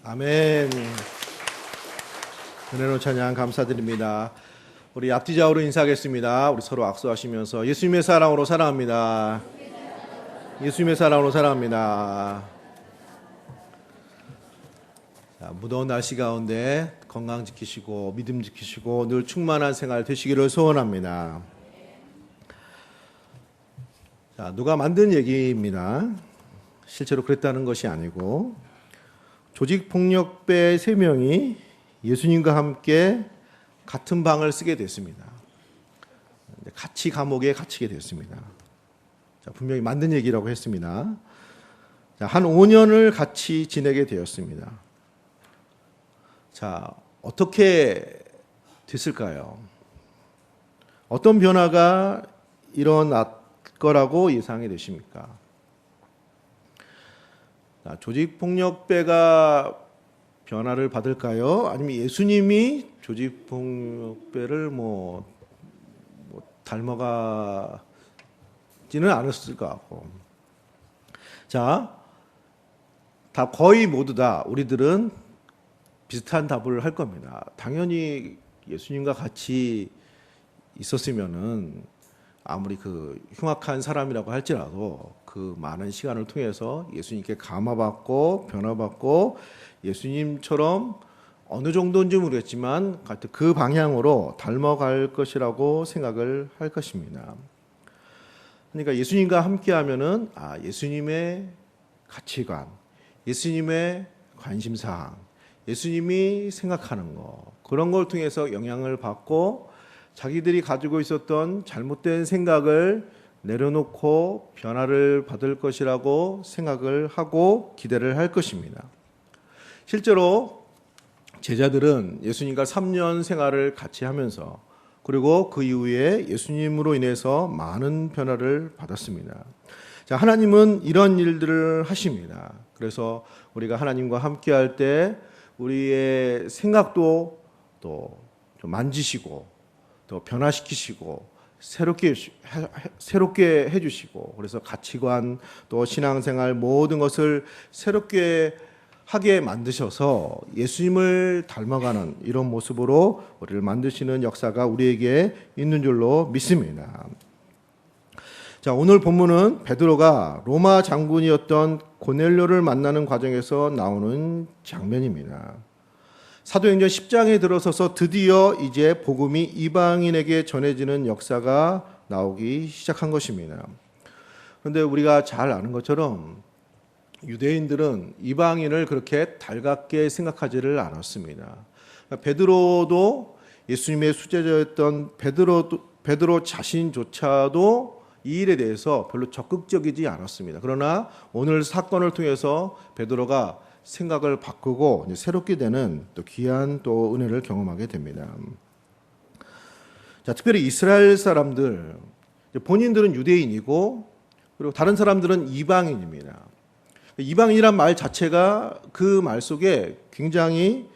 아멘. 은혜로 찬양 감사드립니다. 우리 앞뒤 좌우로 인사하겠습니다. 우리 서로 악수하시면서 예수님의 사랑으로 사랑합니다. 예수님의 사랑으로 사랑합니다. 자, 무더운 날씨 가운데 건강 지키시고 믿음 지키시고 늘 충만한 생활 되시기를 소원합니다. 자, 누가 만든 얘기입니다. 실제로 그랬다는 것이 아니고 조직폭력배 3명이 예수님과 함께 같은 방을 쓰게 됐습니다. 같이 감옥에 갇히게 됐습니다. 자, 분명히 만든 얘기라고 했습니다. 자, 한 5년을 같이 지내게 되었습니다. 자, 어떻게 됐을까요? 어떤 변화가 일어날 거라고 예상이 되십니까? 자, 조직폭력배가 변화를 받을까요? 아니면 예수님이 조직폭력배를 닮아가지는 않았을 것 같고. 자, 다 거의 모두 다 우리들은 비슷한 답을 할 겁니다. 당연히 예수님과 같이 있었으면은 아무리 그 흉악한 사람이라고 할지라도 그 많은 시간을 통해서 예수님께 감화받고 변화받고 예수님처럼 어느 정도인지 모르겠지만 같은 그 방향으로 닮아갈 것이라고 생각을 할 것입니다. 그러니까 예수님과 함께하면은 예수님의 가치관, 예수님의 관심사항, 예수님이 생각하는 거 그런 걸 통해서 영향을 받고 자기들이 가지고 있었던 잘못된 생각을 내려놓고 변화를 받을 것이라고 생각을 하고 기대를 할 것입니다. 실제로 제자들은 예수님과 3년 생활을 같이 하면서 그리고 그 이후에 예수님으로 인해서 많은 변화를 받았습니다. 자, 하나님은 이런 일들을 하십니다. 그래서 우리가 하나님과 함께할 때 우리의 생각도 또 좀 만지시고 또 변화시키시고 새롭게 해주시고 그래서 가치관 또 신앙생활 모든 것을 새롭게 하게 만드셔서 예수님을 닮아가는 이런 모습으로 우리를 만드시는 역사가 우리에게 있는 줄로 믿습니다. 자, 오늘 본문은 베드로가 로마 장군이었던 고넬료를 만나는 과정에서 나오는 장면입니다. 사도행전 10장에 들어서서 드디어 이제 복음이 이방인에게 전해지는 역사가 나오기 시작한 것입니다. 그런데 우리가 잘 아는 것처럼 유대인들은 이방인을 그렇게 달갑게 생각하지를 않았습니다. 베드로도 예수님의 수제자였던 베드로 자신조차도 이 일에 대해서 별로 적극적이지 않았습니다. 그러나 오늘 사건을 통해서 베드로가 생각을 바꾸고 새롭게 되는 또 귀한 또 은혜를 경험하게 됩니다. 자, 특별히 이스라엘 사람들, 본인들은 유대인이고 그리고 다른 사람들은 이방인입니다. 이방인이란 말 자체가 그 말 속에 굉장히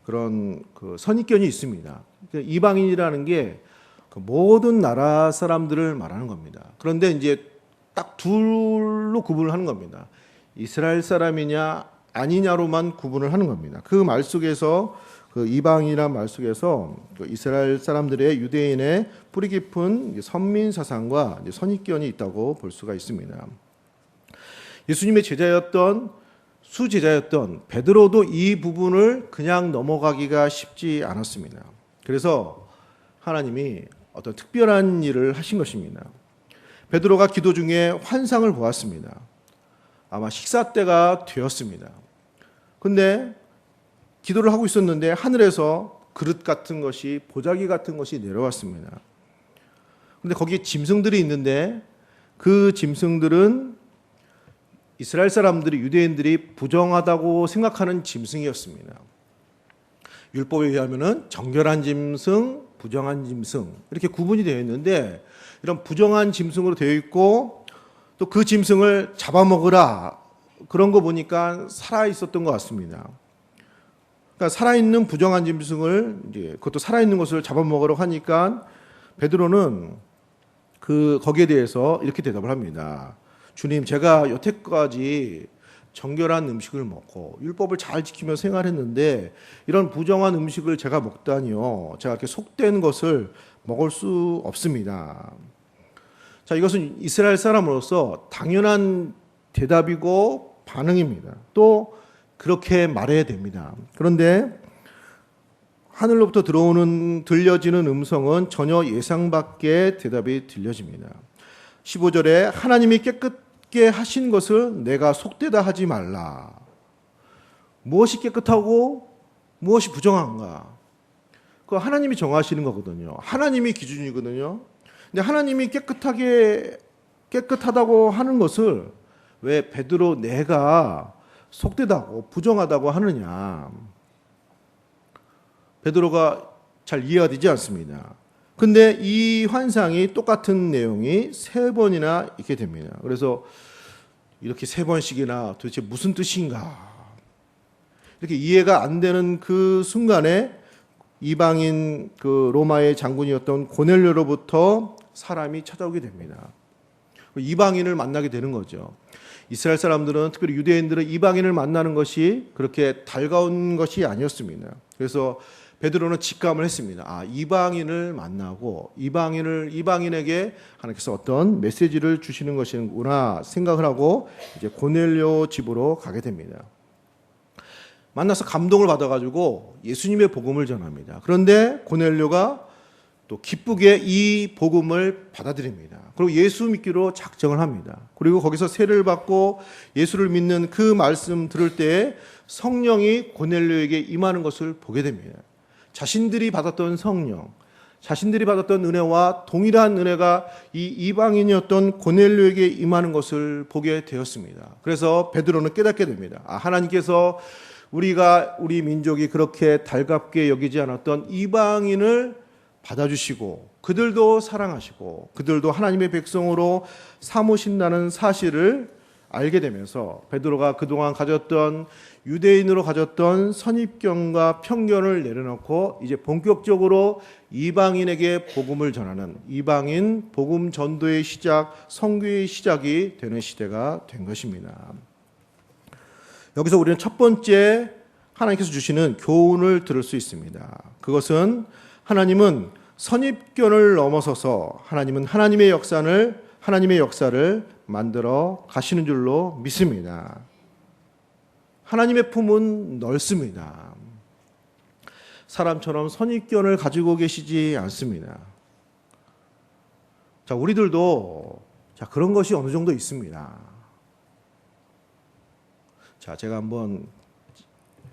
그런 그 선입견이 있습니다. 이방인이라는 게 모든 나라 사람들을 말하는 겁니다. 그런데 이제 딱 둘로 구분을 하는 겁니다. 이스라엘 사람이냐 아니냐로만 구분을 하는 겁니다. 그 말 속에서 그 이방이란 말 속에서 그 이스라엘 사람들의 유대인의 뿌리 깊은 선민 사상과 선입견이 있다고 볼 수가 있습니다. 예수님의 수제자였던 베드로도 이 부분을 그냥 넘어가기가 쉽지 않았습니다. 그래서 하나님이 어떤 특별한 일을 하신 것입니다. 베드로가 기도 중에 환상을 보았습니다. 아마 식사 때가 되었습니다. 근데 기도를 하고 있었는데 하늘에서 그릇 같은 것이 보자기 같은 것이 내려왔습니다. 근데 거기에 짐승들이 있는데 그 짐승들은 이스라엘 사람들이 유대인들이 부정하다고 생각하는 짐승이었습니다. 율법에 의하면은 정결한 짐승, 부정한 짐승 이렇게 구분이 되어 있는데 이런 부정한 짐승으로 되어 있고 또 그 짐승을 잡아먹으라 그런 거 보니까 살아 있었던 것 같습니다. 그러니까 살아있는 부정한 짐승을 그것도 살아있는 것을 잡아먹으러 하니까 베드로는 거기에 대해서 이렇게 대답을 합니다. 주님, 제가 여태까지 정결한 음식을 먹고 율법을 잘 지키며 생활했는데 이런 부정한 음식을 제가 먹다니요. 제가 이렇게 속된 것을 먹을 수 없습니다. 자, 이것은 이스라엘 사람으로서 당연한 대답이고 반응입니다. 또 그렇게 말해야 됩니다. 그런데 하늘로부터 들려지는 음성은 전혀 예상 밖의 대답이 들려집니다. 15절에 하나님이 깨끗게 하신 것을 내가 속되다 하지 말라. 무엇이 깨끗하고 무엇이 부정한가? 그거 하나님이 정하시는 거거든요. 하나님이 기준이거든요. 근데 하나님이 깨끗하다고 하는 것을 왜 베드로 내가 속되다고 부정하다고 하느냐? 베드로가 잘 이해가 되지 않습니다. 근데 이 환상이 똑같은 내용이 3번이나 있게 됩니다. 그래서 이렇게 3번씩이나 도대체 무슨 뜻인가? 이렇게 이해가 안 되는 그 순간에 이방인 그 로마의 장군이었던 고넬료로부터 사람이 찾아오게 됩니다. 이방인을 만나게 되는 거죠. 이스라엘 사람들은, 특별히 유대인들은 이방인을 만나는 것이 그렇게 달가운 것이 아니었습니다. 그래서 베드로는 직감을 했습니다. 아, 이방인을 만나고 이방인에게 하나님께서 어떤 메시지를 주시는 것이구나 생각을 하고 이제 고넬료 집으로 가게 됩니다. 만나서 감동을 받아가지고 예수님의 복음을 전합니다. 그런데 고넬료가 또 기쁘게 이 복음을 받아들입니다. 그리고 예수 믿기로 작정을 합니다. 그리고 거기서 세례를 받고 예수를 믿는 그 말씀 들을 때에 성령이 고넬료에게 임하는 것을 보게 됩니다. 자신들이 받았던 성령, 자신들이 받았던 은혜와 동일한 은혜가 이 이방인이었던 고넬료에게 임하는 것을 보게 되었습니다. 그래서 베드로는 깨닫게 됩니다. 아, 하나님께서 우리 민족이 그렇게 달갑게 여기지 않았던 이방인을 받아주시고 그들도 사랑하시고 그들도 하나님의 백성으로 삼으신다는 사실을 알게 되면서 베드로가 그동안 가졌던 유대인으로 가졌던 선입견과 편견을 내려놓고 이제 본격적으로 이방인에게 복음을 전하는 이방인 복음 전도의 시작, 선교의 시작이 되는 시대가 된 것입니다. 여기서 우리는 첫 번째 하나님께서 주시는 교훈을 들을 수 있습니다. 그것은 하나님은 선입견을 넘어서서 하나님은 하나님의 역사를 만들어 가시는 줄로 믿습니다. 하나님의 품은 넓습니다. 사람처럼 선입견을 가지고 계시지 않습니다. 자, 우리들도 그런 것이 어느 정도 있습니다. 자, 제가 한번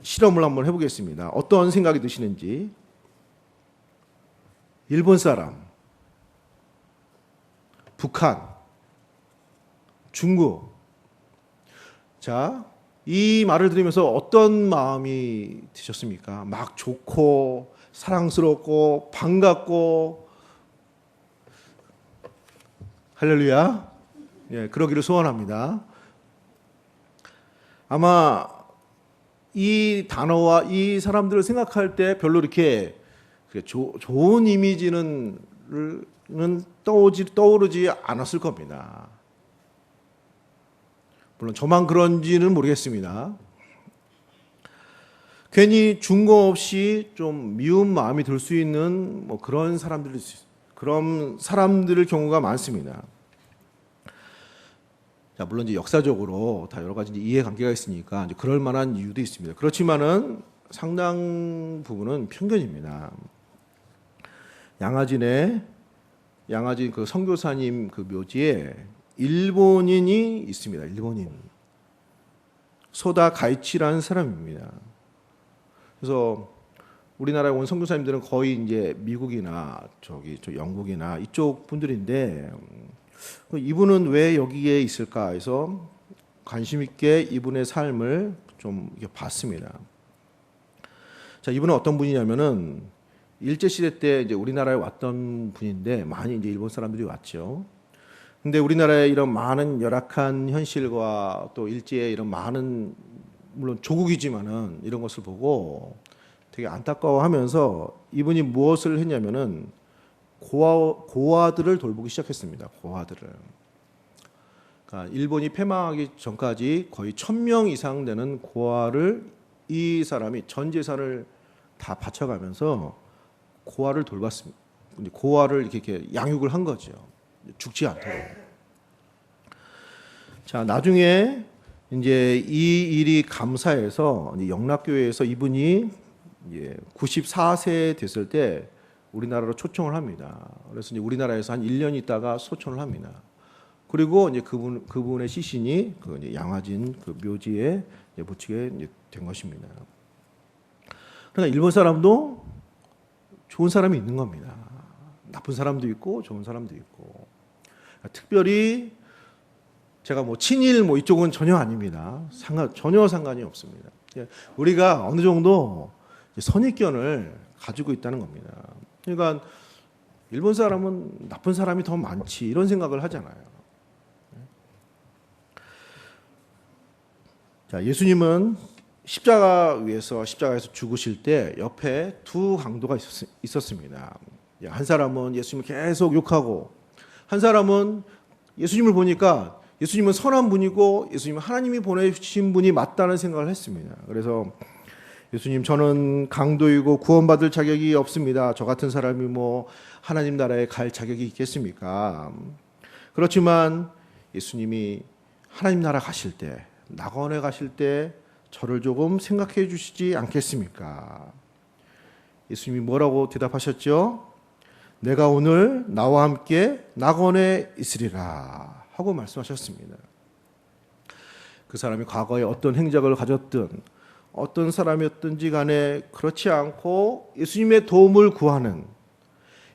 실험을 한번 해보겠습니다. 어떤 생각이 드시는지. 일본 사람, 북한, 중국. 자, 이 말을 들으면서 어떤 마음이 드셨습니까? 막 좋고 사랑스럽고 반갑고 할렐루야. 예, 그러기를 소원합니다. 아마 이 단어와 이 사람들을 생각할 때 별로 이렇게 좋은 이미지는 떠오르지 않았을 겁니다. 물론 저만 그런지는 모르겠습니다. 괜히 중고 없이 좀 미운 마음이 들 수 있는 그런 사람들의 경우가 많습니다. 자, 물론 이제 역사적으로 다 여러 가지 이해관계가 있으니까 이제 그럴 만한 이유도 있습니다. 그렇지만은 상당 부분은 편견입니다. 양아진 그 선교사님 그 묘지에 일본인이 있습니다. 일본인. 소다 가이치라는 사람입니다. 그래서 우리나라에 온 선교사님들은 거의 이제 미국이나 저 영국이나 이쪽 분들인데 이분은 왜 여기에 있을까 해서 관심 있게 이분의 삶을 좀 봤습니다. 자, 이분은 어떤 분이냐면은 일제시대 때 이제 우리나라에 왔던 분인데 많이 이제 일본 사람들이 왔죠. 근데 우리나라의 이런 많은 열악한 현실과 또 일제의 이런 많은 물론 조국이지만은 이런 것을 보고 되게 안타까워하면서 이분이 무엇을 했냐면은 고아들을 돌보기 시작했습니다. 고아들을. 그러니까 일본이 패망하기 전까지 거의 1,000명 이상 되는 고아를 이 사람이 전 재산을 다 바쳐가면서 고아를 돌봤습니다. 고아를 이렇게 양육을 한 거죠. 죽지 않도록. 자, 나중에 이제 이 일이 감사해서 영락교회에서 이분이 94세 됐을 때 우리나라로 초청을 합니다. 그래서 이제 우리나라에서 한 1년 있다가 소천을 합니다. 그리고 이제 그분의 시신이 그 이제 양화진 그 묘지에 묻히게 된 것입니다. 그러니까 일본 사람도 좋은 사람이 있는 겁니다. 나쁜 사람도 있고 좋은 사람도 있고. 특별히 제가 뭐 친일 뭐 이쪽은 전혀 아닙니다. 전혀 상관이 없습니다. 우리가 어느 정도 선입견을 가지고 있다는 겁니다. 그러니까 일본 사람은 나쁜 사람이 더 많지 이런 생각을 하잖아요. 자, 예수님은 십자가에서 죽으실 때 옆에 두 강도가 있었습니다. 한 사람은 예수님을 계속 욕하고, 한 사람은 예수님을 보니까 예수님은 선한 분이고 예수님은 하나님이 보내주신 분이 맞다는 생각을 했습니다. 그래서 예수님, 저는 강도이고 구원받을 자격이 없습니다. 저 같은 사람이 뭐 하나님 나라에 갈 자격이 있겠습니까? 그렇지만 예수님이 하나님 나라 가실 때, 낙원에 가실 때 저를 조금 생각해 주시지 않겠습니까? 예수님이 뭐라고 대답하셨죠? 내가 오늘 나와 함께 낙원에 있으리라 하고 말씀하셨습니다. 그 사람이 과거에 어떤 행적을 가졌든 어떤 사람이었든지 간에 그렇지 않고 예수님의 도움을 구하는,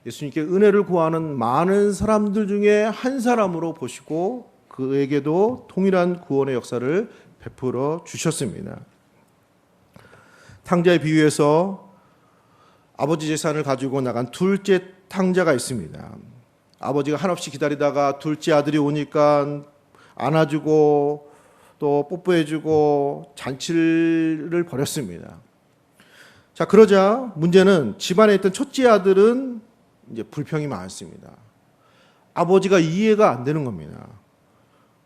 예수님께 은혜를 구하는 많은 사람들 중에 한 사람으로 보시고 그에게도 동일한 구원의 역사를 베풀어 주셨습니다. 탕자의 비유에서 아버지 재산을 가지고 나간 둘째 탕자가 있습니다. 아버지가 한없이 기다리다가 둘째 아들이 오니까 안아주고 또 뽀뽀해주고 잔치를 벌였습니다. 자, 그러자 문제는 집안에 있던 첫째 아들은 이제 불평이 많습니다. 아버지가 이해가 안 되는 겁니다.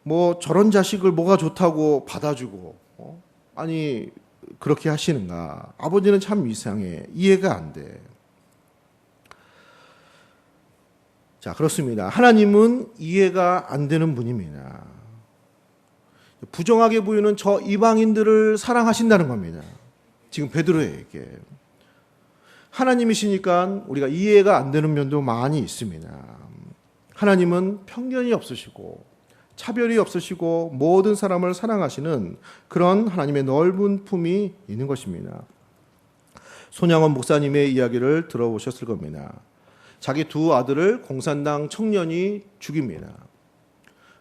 뭐 저런 자식을 뭐가 좋다고 받아주고, 아니 그렇게 하시는가? 아버지는 참 이상해. 이해가 안 돼. 자, 그렇습니다. 하나님은 이해가 안 되는 분입니다. 부정하게 보이는 저 이방인들을 사랑하신다는 겁니다. 지금 베드로에게. 하나님이시니까 우리가 이해가 안 되는 면도 많이 있습니다. 하나님은 편견이 없으시고 차별이 없으시고 모든 사람을 사랑하시는 그런 하나님의 넓은 품이 있는 것입니다. 손양원 목사님의 이야기를 들어보셨을 겁니다. 자기 두 아들을 공산당 청년이 죽입니다.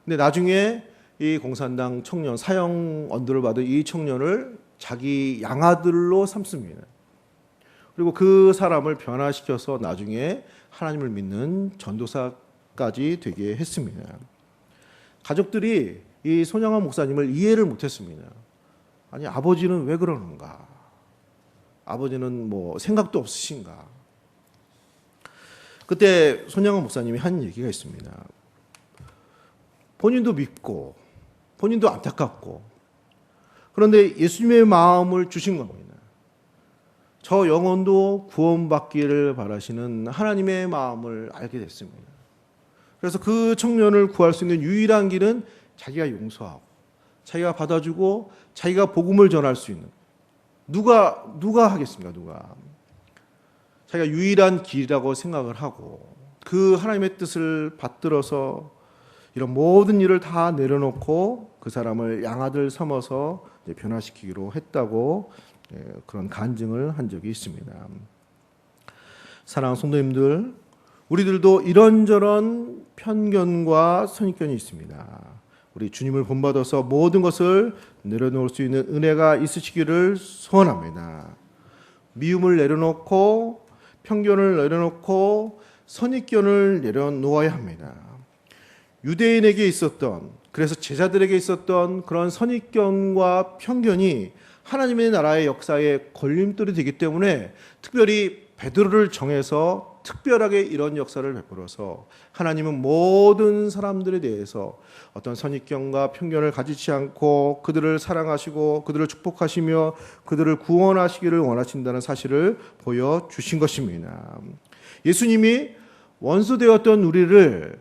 근데 나중에 이 공산당 청년, 사형 언도를 받은 이 청년을 자기 양아들로 삼습니다. 그리고 그 사람을 변화시켜서 나중에 하나님을 믿는 전도사까지 되게 했습니다. 가족들이 이 손양원 목사님을 이해를 못했습니다. 아니, 아버지는 왜 그러는가? 아버지는 뭐 생각도 없으신가? 그때 손양원 목사님이 한 얘기가 있습니다. 본인도 믿고 본인도 안타깝고, 그런데 예수님의 마음을 주신 겁니다. 저 영혼도 구원받기를 바라시는 하나님의 마음을 알게 됐습니다. 그래서 그 청년을 구할 수 있는 유일한 길은 자기가 용서하고 자기가 받아주고 자기가 복음을 전할 수 있는, 누가 하겠습니까? 누가. 자기가 유일한 길이라고 생각을 하고 그 하나님의 뜻을 받들어서 이런 모든 일을 다 내려놓고 그 사람을 양아들 삼아서 변화시키기로 했다고 그런 간증을 한 적이 있습니다. 사랑하는 성도님들, 우리들도 이런저런 편견과 선입견이 있습니다. 우리 주님을 본받아서 모든 것을 내려놓을 수 있는 은혜가 있으시기를 소원합니다. 미움을 내려놓고 편견을 내려놓고 선입견을 내려놓아야 합니다. 유대인에게 있었던, 그래서 제자들에게 있었던 그런 선입견과 편견이 하나님의 나라의 역사에 걸림돌이 되기 때문에 특별히 베드로를 정해서 특별하게 이런 역사를 베풀어서 하나님은 모든 사람들에 대해서 어떤 선입견과 편견을 가지지 않고 그들을 사랑하시고 그들을 축복하시며 그들을 구원하시기를 원하신다는 사실을 보여주신 것입니다. 예수님이 원수되었던 우리를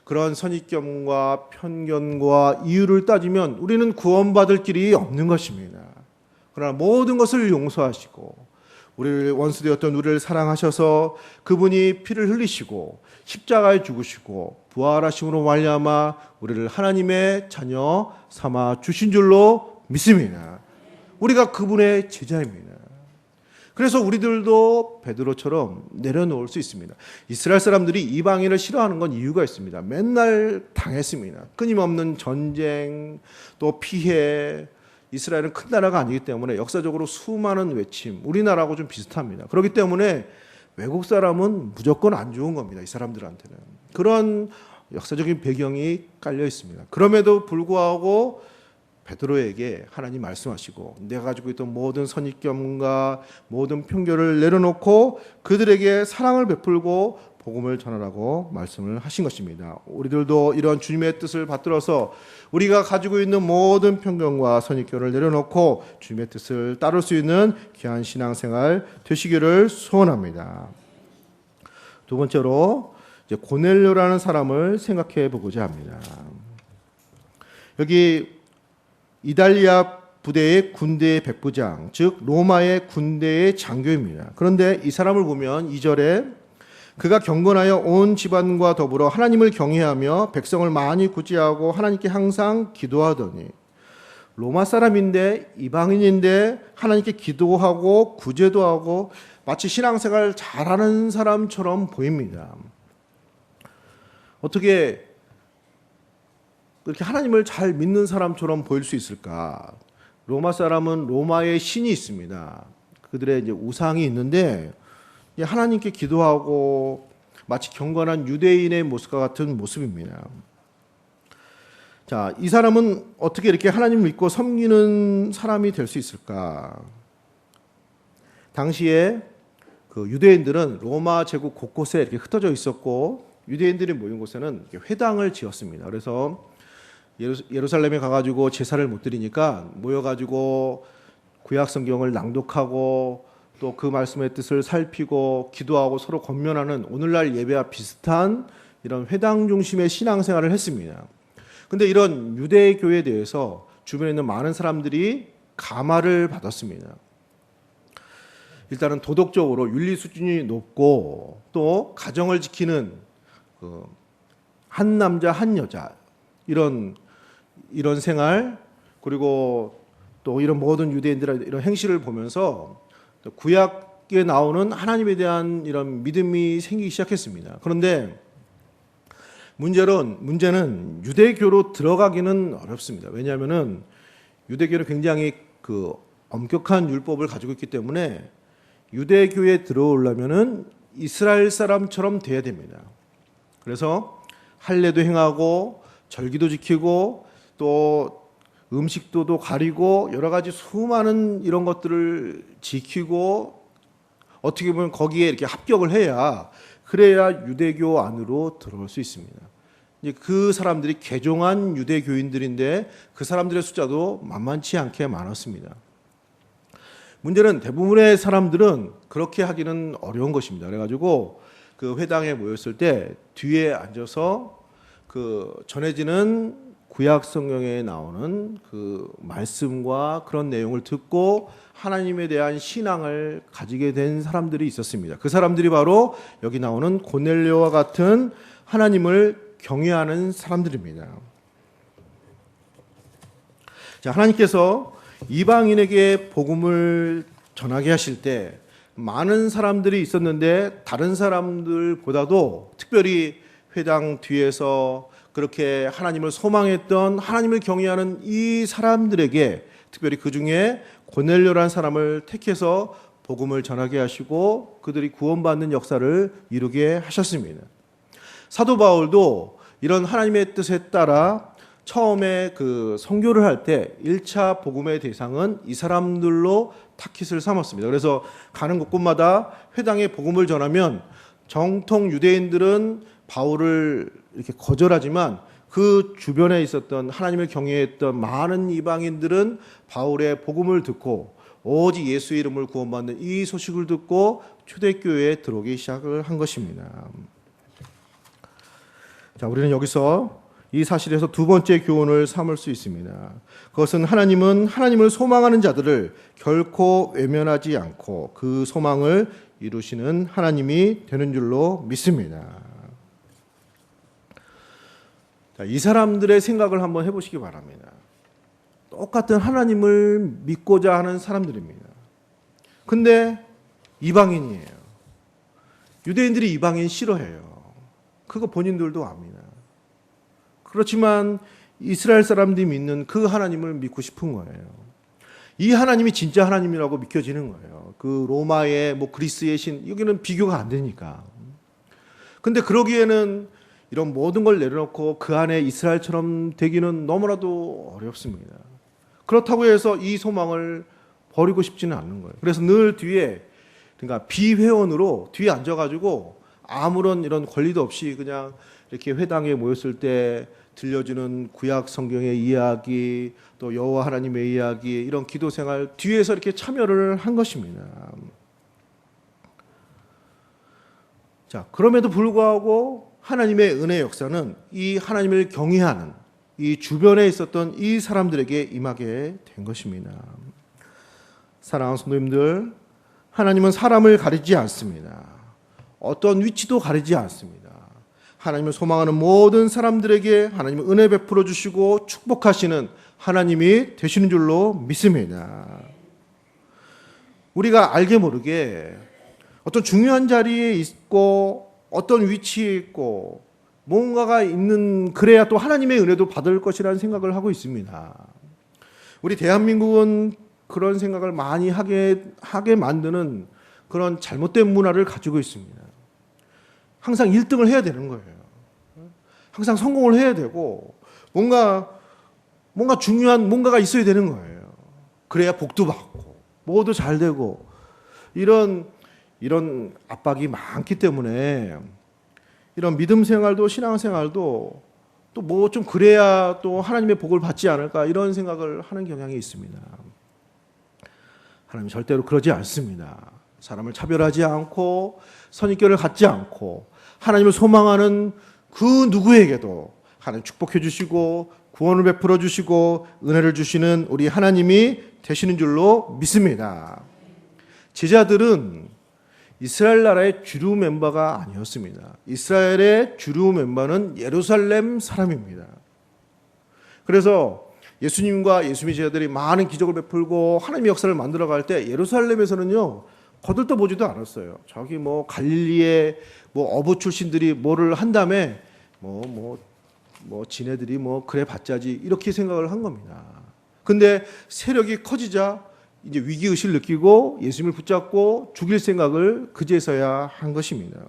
그런 선입견과 편견과 이유를 따지면 우리는 구원받을 길이 없는 것입니다. 그러나 모든 것을 용서하시고 우리를 원수되었던 우리를 사랑하셔서 그분이 피를 흘리시고 십자가에 죽으시고 부활하심으로 말미암아 우리를 하나님의 자녀 삼아 주신 줄로 믿습니다. 우리가 그분의 제자입니다. 그래서 우리들도 베드로처럼 내려놓을 수 있습니다. 이스라엘 사람들이 이방인을 싫어하는 건 이유가 있습니다. 맨날 당했습니다. 끊임없는 전쟁, 또 피해. 이스라엘은 큰 나라가 아니기 때문에 역사적으로 수많은 외침, 우리나라하고 좀 비슷합니다. 그렇기 때문에 외국 사람은 무조건 안 좋은 겁니다. 이 사람들한테는. 그런 역사적인 배경이 깔려 있습니다. 그럼에도 불구하고 베드로에게 하나님 말씀하시고 내가 가지고 있던 모든 선입견과 모든 편견을 내려놓고 그들에게 사랑을 베풀고 복음을 전하라고 말씀을 하신 것입니다. 우리들도 이런 주님의 뜻을 받들어서 우리가 가지고 있는 모든 편견과 선입견을 내려놓고 주님의 뜻을 따를 수 있는 귀한 신앙생활 되시기를 소원합니다. 두 번째로 이제 고넬료라는 사람을 생각해 보고자 합니다. 여기 이달리아 부대의 군대의 백부장, 즉 로마의 군대의 장교입니다. 그런데 이 사람을 보면 2절에 그가 경건하여 온 집안과 더불어 하나님을 경외하며 백성을 많이 구제하고 하나님께 항상 기도하더니, 로마 사람인데 이방인인데 하나님께 기도하고 구제도 하고 마치 신앙생활 잘하는 사람처럼 보입니다. 어떻게 그렇게 하나님을 잘 믿는 사람처럼 보일 수 있을까? 로마 사람은 로마의 신이 있습니다. 그들의 이제 우상이 있는데 하나님께 기도하고 마치 경건한 유대인의 모습과 같은 모습입니다. 자, 이 사람은 어떻게 이렇게 하나님을 믿고 섬기는 사람이 될 수 있을까? 당시에 그 유대인들은 로마 제국 곳곳에 이렇게 흩어져 있었고 유대인들이 모인 곳에는 회당을 지었습니다. 그래서 예루살렘에 가가지고 제사를 못 드리니까 모여가지고 구약 성경을 낭독하고 또 그 말씀의 뜻을 살피고 기도하고 서로 권면하는 오늘날 예배와 비슷한 이런 회당 중심의 신앙생활을 했습니다. 근데 이런 유대 교회에 대해서 주변에 있는 많은 사람들이 감화를 받았습니다. 일단은 도덕적으로 윤리 수준이 높고 또 가정을 지키는 한 남자 한 여자 이런 생활, 그리고 또 이런 모든 유대인들의 이런 행실을 보면서 구약에 나오는 하나님에 대한 이런 믿음이 생기기 시작했습니다. 그런데 문제는 유대교로 들어가기는 어렵습니다. 왜냐하면은 유대교는 굉장히 엄격한 율법을 가지고 있기 때문에 유대교에 들어오려면은 이스라엘 사람처럼 돼야 됩니다. 그래서 할례도 행하고 절기도 지키고 또 음식도도 가리고 여러 가지 수많은 이런 것들을 지키고 어떻게 보면 거기에 이렇게 합격을 해야 그래야 유대교 안으로 들어올 수 있습니다. 이제 그 사람들이 개종한 유대교인들인데 그 사람들의 숫자도 만만치 않게 많았습니다. 문제는 대부분의 사람들은 그렇게 하기는 어려운 것입니다. 그래가지고 그 회당에 모였을 때 뒤에 앉아서 전해지는 구약 성경에 나오는 그 말씀과 그런 내용을 듣고 하나님에 대한 신앙을 가지게 된 사람들이 있었습니다. 그 사람들이 바로 여기 나오는 고넬료와 같은 하나님을 경외하는 사람들입니다. 자, 하나님께서 이방인에게 복음을 전하게 하실 때 많은 사람들이 있었는데 다른 사람들보다도 특별히 회당 뒤에서 그렇게 하나님을 소망했던 하나님을 경외하는 이 사람들에게 특별히 그 중에 고넬료라는 사람을 택해서 복음을 전하게 하시고 그들이 구원받는 역사를 이루게 하셨습니다. 사도 바울도 이런 하나님의 뜻에 따라 처음에 선교를 할 때 1차 복음의 대상은 이 사람들로 타깃을 삼았습니다. 그래서 가는 곳곳마다 회당에 복음을 전하면 정통 유대인들은 바울을 이렇게 거절하지만 그 주변에 있었던 하나님을 경외했던 많은 이방인들은 바울의 복음을 듣고 오직 예수의 이름을 구원받는 이 소식을 듣고 초대교회에 들어오기 시작을 한 것입니다. 자, 우리는 여기서 이 사실에서 두 번째 교훈을 삼을 수 있습니다. 그것은 하나님은 하나님을 소망하는 자들을 결코 외면하지 않고 그 소망을 이루시는 하나님이 되는 줄로 믿습니다. 자, 이 사람들의 생각을 한번 해보시기 바랍니다. 똑같은 하나님을 믿고자 하는 사람들입니다. 근데 이방인이에요. 유대인들이 이방인 싫어해요. 그거 본인들도 압니다. 그렇지만 이스라엘 사람들이 믿는 그 하나님을 믿고 싶은 거예요. 이 하나님이 진짜 하나님이라고 믿겨지는 거예요. 그 로마의 그리스의 신, 여기는 비교가 안 되니까. 근데 그러기에는 이런 모든 걸 내려놓고 그 안에 이스라엘처럼 되기는 너무나도 어렵습니다. 그렇다고 해서 이 소망을 버리고 싶지는 않는 거예요. 그래서 늘 뒤에, 그러니까 비회원으로 뒤에 앉아가지고 아무런 이런 권리도 없이 그냥 이렇게 회당에 모였을 때 들려주는 구약 성경의 이야기, 또 여호와 하나님의 이야기, 이런 기도 생활 뒤에서 이렇게 참여를 한 것입니다. 자, 그럼에도 불구하고 하나님의 은혜 역사는 이 하나님을 경외하는 이 주변에 있었던 이 사람들에게 임하게 된 것입니다. 사랑하는 성도님들, 하나님은 사람을 가리지 않습니다. 어떤 위치도 가리지 않습니다. 하나님을 소망하는 모든 사람들에게 하나님은 은혜 베풀어 주시고 축복하시는 하나님이 되시는 줄로 믿습니다. 우리가 알게 모르게 어떤 중요한 자리에 있고 어떤 위치에 있고 뭔가가 있는, 그래야 또 하나님의 은혜도 받을 것이라는 생각을 하고 있습니다. 우리 대한민국은 그런 생각을 많이 하게 만드는 그런 잘못된 문화를 가지고 있습니다. 항상 1등을 해야 되는 거예요. 항상 성공을 해야 되고 뭔가 중요한 뭔가가 있어야 되는 거예요. 그래야 복도 받고 뭐도 잘 되고 이런 압박이 많기 때문에 이런 믿음 생활도 신앙 생활도 또 뭐 좀 그래야 또 하나님의 복을 받지 않을까 이런 생각을 하는 경향이 있습니다. 하나님 절대로 그러지 않습니다. 사람을 차별하지 않고 선입견을 갖지 않고 하나님을 소망하는 그 누구에게도 하나님 축복해 주시고 구원을 베풀어 주시고 은혜를 주시는 우리 하나님이 되시는 줄로 믿습니다. 제자들은 이스라엘 나라의 주류 멤버가 아니었습니다. 이스라엘의 주류 멤버는 예루살렘 사람입니다. 그래서 예수님과 예수님의 제자들이 많은 기적을 베풀고 하나님의 역사를 만들어갈 때 예루살렘에서는요 거들떠보지도 않았어요. 저기 갈릴리의 어부 출신들이 뭐를 한 다음에 지네들이 그래 봤자지 이렇게 생각을 한 겁니다. 근데 세력이 커지자 이제 위기의식을 느끼고 예수님을 붙잡고 죽일 생각을 그제서야 한 것입니다.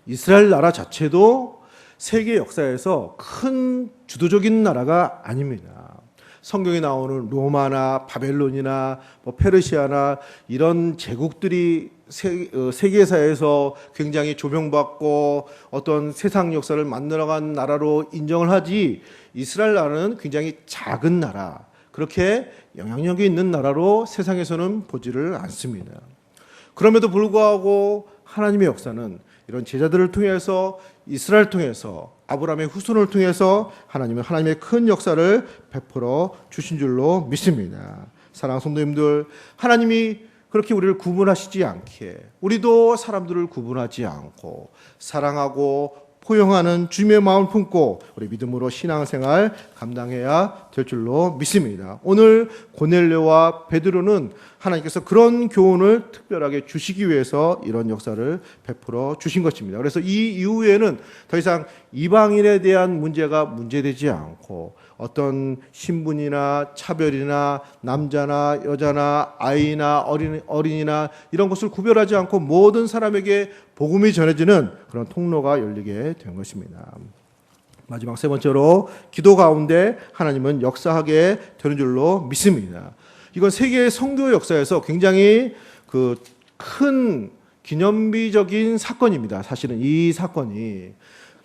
이스라엘 나라 자체도 세계 역사에서 큰 주도적인 나라가 아닙니다. 성경에 나오는 로마나 바벨론이나 페르시아나 이런 제국들이 세계사에서 굉장히 조명받고 어떤 세상 역사를 만들어간 나라로 인정을 하지, 이스라엘 나라는 굉장히 작은 나라, 그렇게 영향력이 있는 나라로 세상에서는 보지를 않습니다. 그럼에도 불구하고 하나님의 역사는 이런 제자들을 통해서, 이스라엘을 통해서, 아브라함의 후손을 통해서 하나님은 하나님의 큰 역사를 베풀어 주신 줄로 믿습니다. 사랑하는 성도님들, 하나님이 그렇게 우리를 구분하시지 않게 우리도 사람들을 구분하지 않고 사랑하고 포용하는 주님의 마음을 품고 우리 믿음으로 신앙생활 감당해야 될 줄로 믿습니다. 오늘 고넬료와 베드로는 하나님께서 그런 교훈을 특별하게 주시기 위해서 이런 역사를 베풀어 주신 것입니다. 그래서 이 이후에는 더 이상 이방인에 대한 문제가 문제되지 않고 어떤 신분이나 차별이나 남자나 여자나 아이나 어린이나 이런 것을 구별하지 않고 모든 사람에게 복음이 전해지는 그런 통로가 열리게 된 것입니다. 마지막 세 번째로 기도 가운데 하나님은 역사하게 되는 줄로 믿습니다. 이건 세계 선교 역사에서 굉장히 큰 기념비적인 사건입니다. 사실은 이 사건이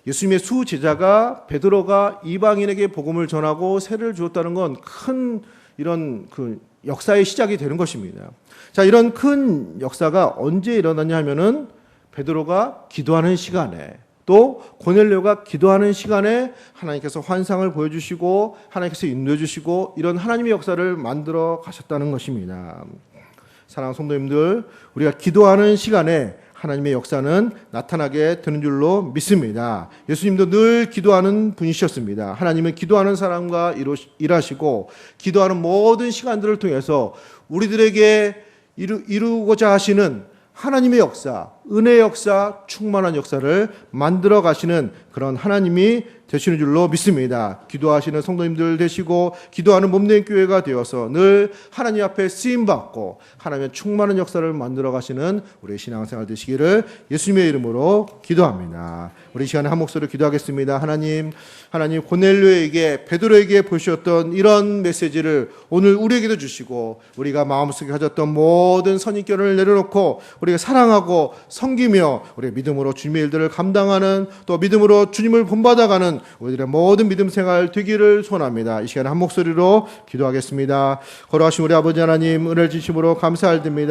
예수님의 수제자가 베드로가 이방인에게 복음을 전하고 세례를 주었다는 건 큰 이런 그 역사의 시작이 되는 것입니다. 자, 이런 큰 역사가 언제 일어났냐 하면은 베드로가 기도하는 시간에, 또 고넬료가 기도하는 시간에 하나님께서 환상을 보여주시고 하나님께서 인도해 주시고 이런 하나님의 역사를 만들어 가셨다는 것입니다. 사랑하는 성도님들, 우리가 기도하는 시간에 하나님의 역사는 나타나게 되는 줄로 믿습니다. 예수님도 늘 기도하는 분이셨습니다. 하나님은 기도하는 사람과 일하시고 기도하는 모든 시간들을 통해서 우리들에게 이루고자 하시는 하나님의 역사, 은혜의 역사, 충만한 역사를 만들어 가시는 그런 하나님이 되시는 줄로 믿습니다. 기도하시는 성도님들 되시고 기도하는 몸된 교회가 되어서 늘 하나님 앞에 쓰임받고 하나님의 충만한 역사를 만들어 가시는 우리의 신앙생활 되시기를 예수님의 이름으로 기도합니다. 우리 시간에 한 목소리로 기도하겠습니다. 하나님 고넬료에게 베드로에게 보셨던 이런 메시지를 오늘 우리에게도 주시고 우리가 마음속에 가졌던 모든 선입견을 내려놓고 우리가 사랑하고 섬기며 우리의 믿음으로 주님의 일들을 감당하는, 또 믿음으로 주님을 본받아가는 우리들의 모든 믿음 생활 되기를 소원합니다. 이 시간에 한 목소리로 기도하겠습니다. 걸어가신 우리 아버지 하나님, 은혜를 주심으로 감사드립니다.